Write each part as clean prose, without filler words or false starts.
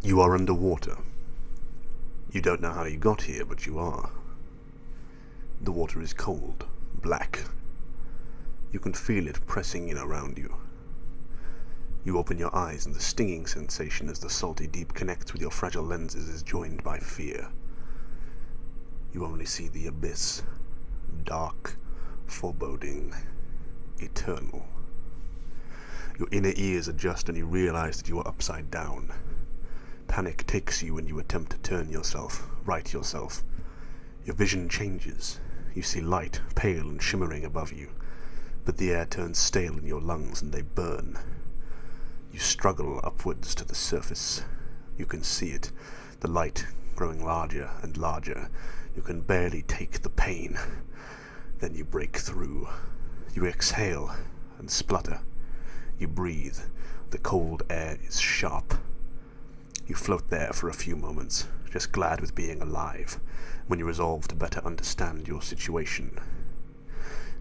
You are underwater. You don't know how you got here, but you are. The water is cold, black. You can feel it pressing in around you. You open your eyes and the stinging sensation as the salty deep connects with your fragile lenses is joined by fear. You only see the abyss, dark, foreboding, eternal. Your inner ears adjust and you realize that you are upside down. Panic takes you when you attempt to turn yourself, right yourself. Your vision changes. You see light, pale and shimmering above you, but the air turns stale in your lungs and they burn. You struggle upwards to the surface. You can see it, the light growing larger and larger. You can barely take the pain. Then you break through. You exhale and splutter. You breathe. The cold air is sharp. You float there for a few moments, just glad with being alive, when you resolve to better understand your situation.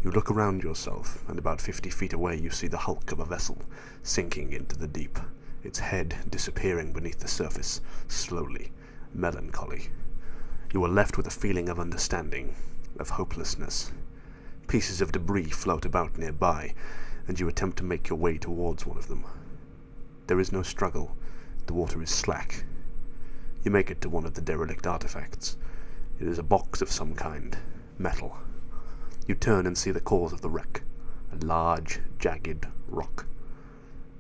You look around yourself, and about 50 feet away you see the hulk of a vessel sinking into the deep, its head disappearing beneath the surface, slowly, melancholy. You are left with a feeling of understanding, of hopelessness. Pieces of debris float about nearby, and you attempt to make your way towards one of them. There is no struggle. The water is slack. You make it to one of the derelict artifacts. It is a box of some kind, metal. You turn and see the cause of the wreck, a large, jagged rock.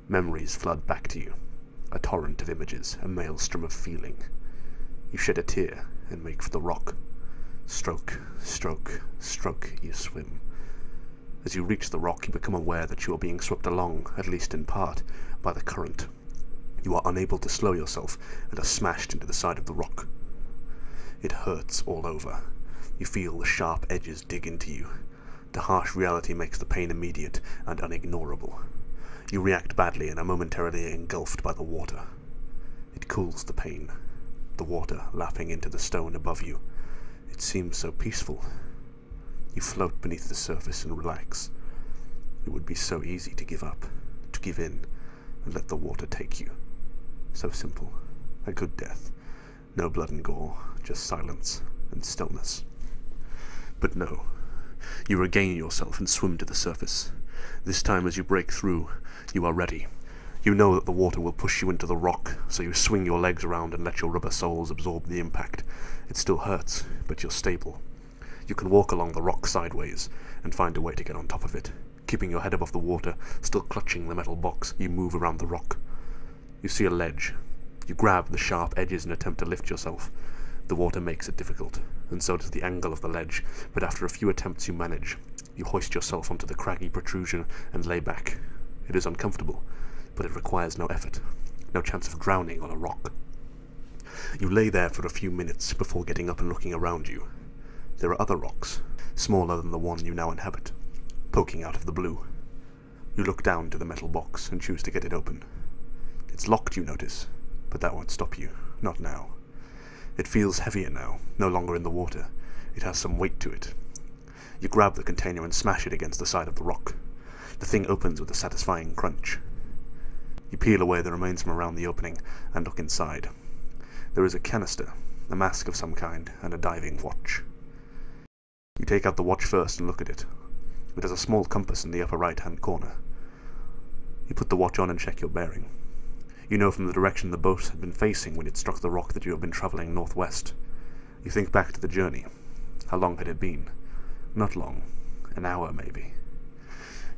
Memories flood back to you, a torrent of images, a maelstrom of feeling. You shed a tear and make for the rock. Stroke, stroke, stroke, you swim. As you reach the rock, you become aware that you are being swept along, at least in part, by the current. You are unable to slow yourself and are smashed into the side of the rock. It hurts all over. You feel the sharp edges dig into you. The harsh reality makes the pain immediate and unignorable. You react badly and are momentarily engulfed by the water. It cools the pain, the water lapping into the stone above you. It seems so peaceful. You float beneath the surface and relax. It would be so easy to give up, to give in, and let the water take you. So simple. A good death. No blood and gore, just silence and stillness. But no. You regain yourself and swim to the surface. This time as you break through, you are ready. You know that the water will push you into the rock, so you swing your legs around and let your rubber soles absorb the impact. It still hurts, but you're stable. You can walk along the rock sideways and find a way to get on top of it. Keeping your head above the water, still clutching the metal box, you move around the rock. You see a ledge. You grab the sharp edges and attempt to lift yourself. The water makes it difficult, and so does the angle of the ledge, but after a few attempts you manage. You hoist yourself onto the craggy protrusion and lay back. It is uncomfortable, but it requires no effort. No chance of drowning on a rock. You lay there for a few minutes before getting up and looking around you. There are other rocks, smaller than the one you now inhabit, poking out of the blue. You look down to the metal box and choose to get it open. It's locked, you notice, but that won't stop you. Not now. It feels heavier now, no longer in the water. It has some weight to it. You grab the container and smash it against the side of the rock. The thing opens with a satisfying crunch. You peel away the remains from around the opening and look inside. There is a canister, a mask of some kind, and a diving watch. You take out the watch first and look at it. It has a small compass in the upper right-hand corner. You put the watch on and check your bearing. You know from the direction the boat had been facing when it struck the rock that you have been traveling northwest. You think back to the journey. How long had it been? Not long. An hour, maybe.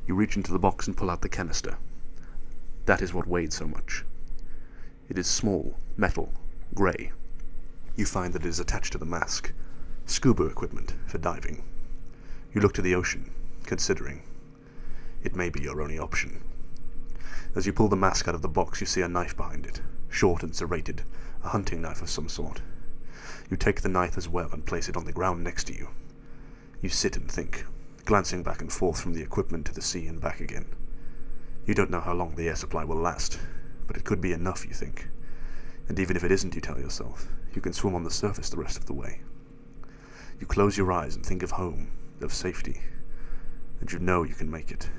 You reach into the box and pull out the canister. That is what weighed so much. It is small, metal, grey. You find that it is attached to the mask. Scuba equipment for diving. You look to the ocean, considering. It may be your only option. As you pull the mask out of the box, you see a knife behind it, short and serrated, a hunting knife of some sort. You take the knife as well and place it on the ground next to you. You sit and think, glancing back and forth from the equipment to the sea and back again. You don't know how long the air supply will last, but it could be enough, you think. And even if it isn't, you tell yourself, you can swim on the surface the rest of the way. You close your eyes and think of home, of safety, and you know you can make it.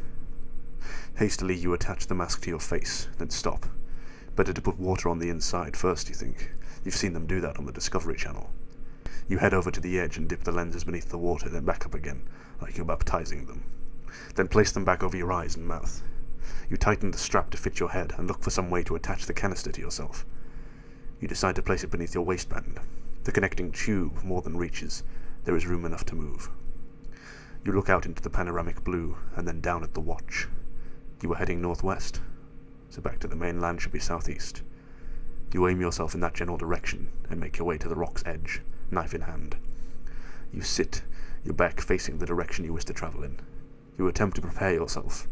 Hastily you attach the mask to your face, then stop, Better to put water on the inside first, you think. You've seen them do that on the Discovery Channel. You head over to the edge and dip the lenses beneath the water, then back up again, like you're baptizing them. Then place them back over your eyes and mouth. You tighten the strap to fit your head and look for some way to attach the canister to yourself. You decide to place it beneath your waistband. The connecting tube more than reaches. There is room enough to move. You look out into the panoramic blue, and then down at the watch. You were heading northwest, so back to the mainland should be southeast. You aim yourself in that general direction, and make your way to the rock's edge, knife in hand. You sit, your back facing the direction you wish to travel in. You attempt to prepare yourself,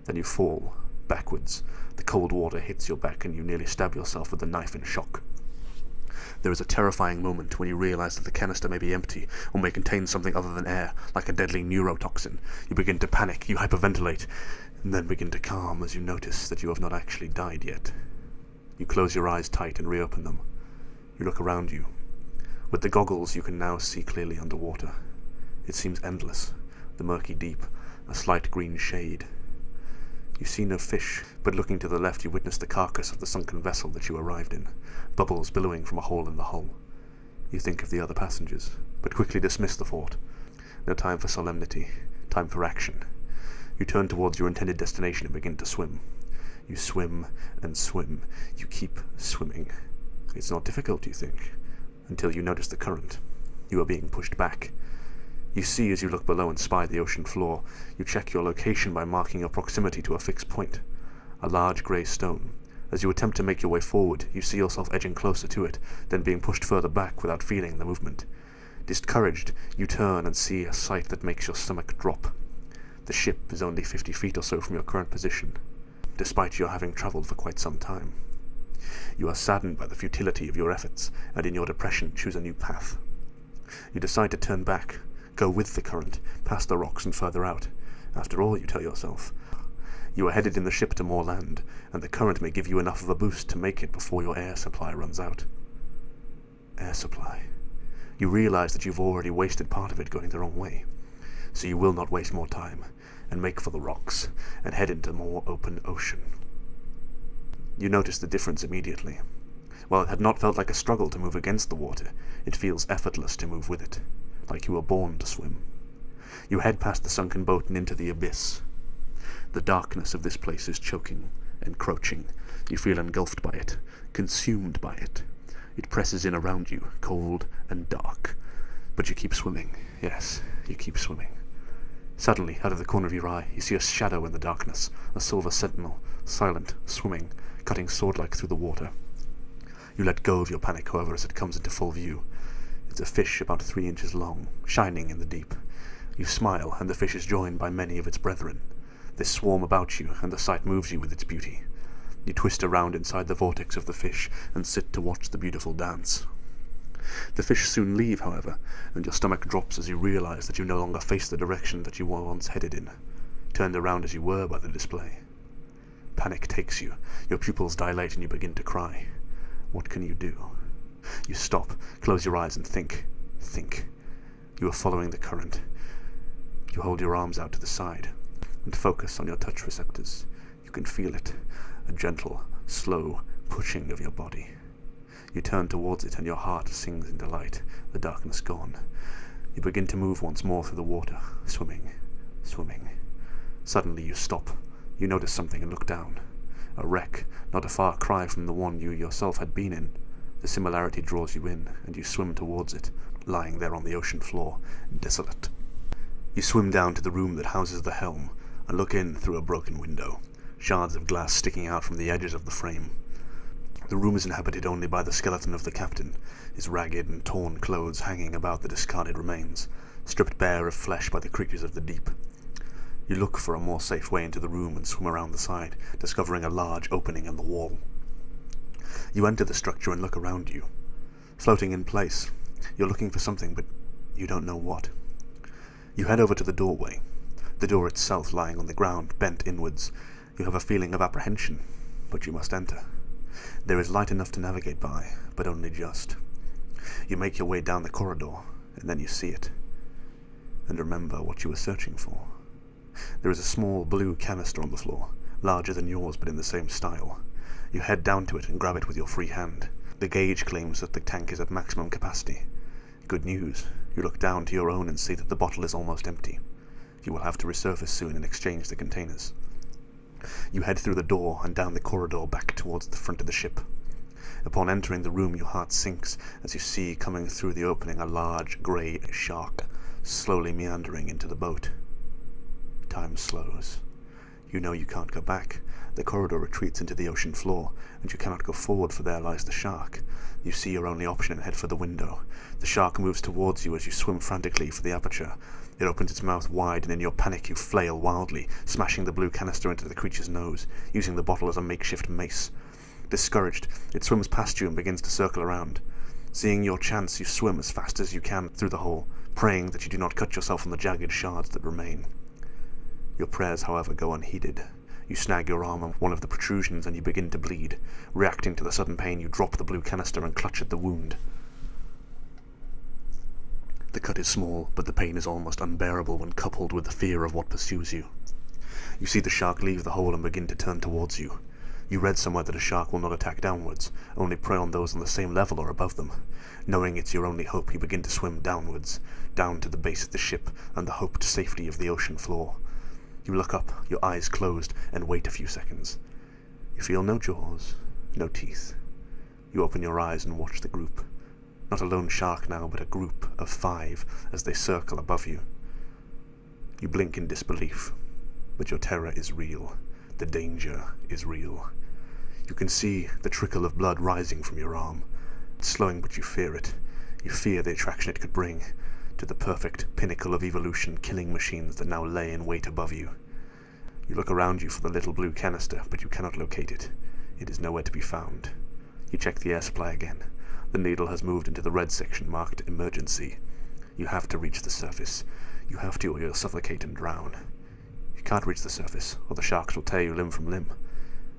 then you fall, backwards. The cold water hits your back, and you nearly stab yourself with the knife in shock. There is a terrifying moment when you realize that the canister may be empty, or may contain something other than air, like a deadly neurotoxin. You begin to panic, you hyperventilate, and then begin to calm as you notice that you have not actually died yet. You close your eyes tight and reopen them. You look around you. With the goggles, you can now see clearly underwater. It seems endless, the murky deep, a slight green shade. You see no fish, but looking to the left you witness the carcass of the sunken vessel that you arrived in, bubbles billowing from a hole in the hull. You think of the other passengers, but quickly dismiss the thought. No time for solemnity, time for action. You turn towards your intended destination and begin to swim. You swim and swim. You keep swimming. It's not difficult, you think, until you notice the current. You are being pushed back. You see as you look below and spy the ocean floor. You check your location by marking your proximity to a fixed point, a large grey stone. As you attempt to make your way forward, you see yourself edging closer to it, then being pushed further back without feeling the movement. Discouraged, you turn and see a sight that makes your stomach drop. The ship is only 50 feet or so from your current position, despite your having travelled for quite some time. You are saddened by the futility of your efforts, and in your depression choose a new path. You decide to turn back, go with the current, past the rocks and further out. After all, you tell yourself, you are headed in the ship to more land, and the current may give you enough of a boost to make it before your air supply runs out. Air supply. You realize that you've already wasted part of it going the wrong way, so you will not waste more time, and make for the rocks, and head into more open ocean. You notice the difference immediately. While it had not felt like a struggle to move against the water, it feels effortless to move with it, like you were born to swim. You head past the sunken boat and into the abyss. The darkness of this place is choking, encroaching. You feel engulfed by it, consumed by it. It presses in around you, cold and dark. But you keep swimming. Yes, you keep swimming. Suddenly, out of the corner of your eye, you see a shadow in the darkness, a silver sentinel, silent, swimming, cutting sword-like through the water. You let go of your panic, however, as it comes into full view. It's a fish about 3 inches long, shining in the deep. You smile, and the fish is joined by many of its brethren. They swarm about you, and the sight moves you with its beauty. You twist around inside the vortex of the fish, and sit to watch the beautiful dance. The fish soon leave, however, and your stomach drops as you realize that you no longer face the direction that you were once headed in, turned around as you were by the display. Panic takes you, your pupils dilate and you begin to cry. What can you do? You stop, close your eyes and think. Think. You are following the current. You hold your arms out to the side and focus on your touch receptors. You can feel it, a gentle, slow pushing of your body. You turn towards it and your heart sings in delight, the darkness gone. You begin to move once more through the water, swimming, swimming. Suddenly you stop. You notice something and look down. A wreck, not a far cry from the one you yourself had been in. The similarity draws you in, and you swim towards it, lying there on the ocean floor, desolate. You swim down to the room that houses the helm, and look in through a broken window, shards of glass sticking out from the edges of the frame. The room is inhabited only by the skeleton of the captain, his ragged and torn clothes hanging about the discarded remains, stripped bare of flesh by the creatures of the deep. You look for a more safe way into the room and swim around the side, discovering a large opening in the wall. You enter the structure and look around you. Floating in place, you're looking for something, but you don't know what. You head over to the doorway, the door itself lying on the ground, bent inwards. You have a feeling of apprehension, but you must enter. There is light enough to navigate by, but only just. You make your way down the corridor, and then you see it, and remember what you were searching for. There is a small blue canister on the floor, larger than yours but in the same style. You head down to it and grab it with your free hand. The gauge claims that the tank is at maximum capacity. Good news. You look down to your own and see that the bottle is almost empty. You will have to resurface soon and exchange the containers. You head through the door and down the corridor back towards the front of the ship. Upon entering the room, your heart sinks as you see coming through the opening a large grey shark, slowly meandering into the boat. Time slows. You know you can't go back. The corridor retreats into the ocean floor, and you cannot go forward, for there lies the shark. You see your only option and head for the window. The shark moves towards you as you swim frantically for the aperture. It opens its mouth wide, and in your panic you flail wildly, smashing the blue canister into the creature's nose, using the bottle as a makeshift mace. Discouraged, it swims past you and begins to circle around. Seeing your chance, you swim as fast as you can through the hole, praying that you do not cut yourself on the jagged shards that remain. Your prayers, however, go unheeded. You snag your arm on one of the protrusions and you begin to bleed. Reacting to the sudden pain, you drop the blue canister and clutch at the wound. The cut is small, but the pain is almost unbearable when coupled with the fear of what pursues you. You see the shark leave the hole and begin to turn towards you. You read somewhere that a shark will not attack downwards, only prey on those on the same level or above them. Knowing it's your only hope, you begin to swim downwards, down to the base of the ship and the hoped safety of the ocean floor. You look up, your eyes closed, and wait a few seconds. You feel no jaws, no teeth. You open your eyes and watch the group. Not a lone shark now, but a group of 5 as they circle above you. You blink in disbelief, but your terror is real. The danger is real. You can see the trickle of blood rising from your arm. It's slowing, but you fear it. You fear the attraction it could bring to the perfect pinnacle of evolution, killing machines that now lay in wait above you. You look around you for the little blue canister, but you cannot locate it. It is nowhere to be found. You check the air supply again. The needle has moved into the red section marked emergency. You have to reach the surface. You have to, or you'll suffocate and drown. You can't reach the surface, or the sharks will tear you limb from limb.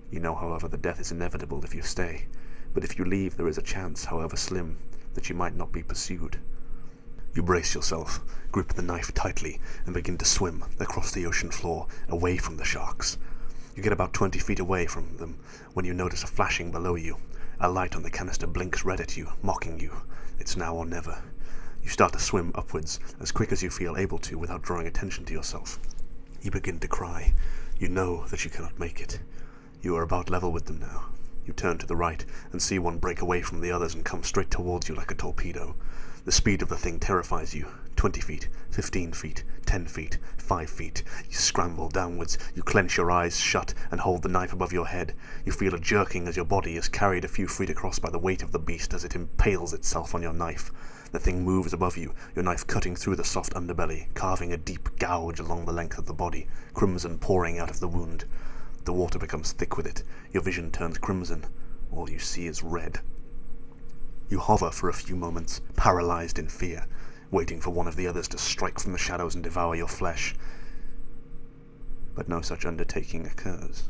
You know, however, that death is inevitable if you stay. But if you leave, there is a chance, however slim, that you might not be pursued. You brace yourself, grip the knife tightly, and begin to swim across the ocean floor, away from the sharks. You get about 20 feet away from them when you notice a flashing below you. A light on the canister blinks red at you, mocking you. It's now or never. You start to swim upwards, as quick as you feel able to without drawing attention to yourself. You begin to cry. You know that you cannot make it. You are about level with them now. You turn to the right and see one break away from the others and come straight towards you like a torpedo. The speed of the thing terrifies you. 20 feet, 15 feet, 10 feet, 5 feet. You scramble downwards. You clench your eyes shut and hold the knife above your head. You feel a jerking as your body is carried a few feet across by the weight of the beast as it impales itself on your knife. The thing moves above you, your knife cutting through the soft underbelly, carving a deep gouge along the length of the body, crimson pouring out of the wound. The water becomes thick with it. Your vision turns crimson. All you see is red. You hover for a few moments, paralyzed in fear, waiting for one of the others to strike from the shadows and devour your flesh. But no such undertaking occurs.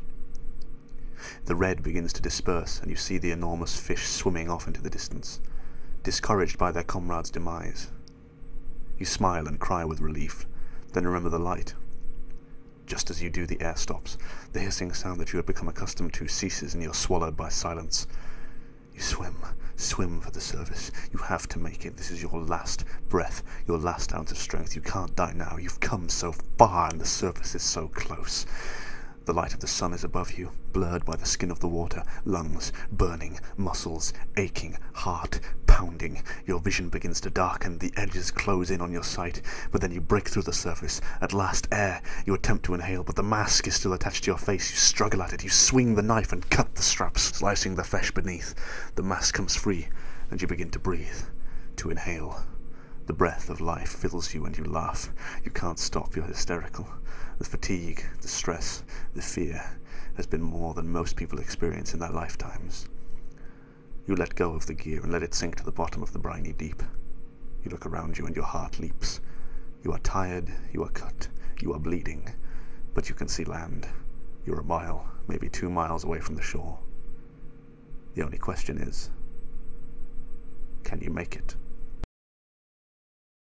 The red begins to disperse, and you see the enormous fish swimming off into the distance, discouraged by their comrades' demise. You smile and cry with relief, then remember the light. Just as you do, the air stops. The hissing sound that you had become accustomed to ceases, and you're swallowed by silence. You swim for the surface. You have to make it. This is your last breath, your last ounce of strength. You can't die now. You've come so far, and the surface is so close. The light of the sun is above you, blurred by the skin of the water, lungs burning, muscles aching, heart pounding. Your vision begins to darken, the edges close in on your sight, but then you break through the surface. At last, air. You attempt to inhale, but the mask is still attached to your face. You struggle at it, you swing the knife and cut the straps, slicing the flesh beneath. The mask comes free, and you begin to breathe, to inhale. The breath of life fills you and you laugh. You can't stop, you're hysterical. The fatigue, the stress, the fear has been more than most people experience in their lifetimes. You let go of the gear and let it sink to the bottom of the briny deep. You look around you and your heart leaps. You are tired, you are cut, you are bleeding, but you can see land. You're a mile, maybe 2 miles away from the shore. The only question is, can you make it?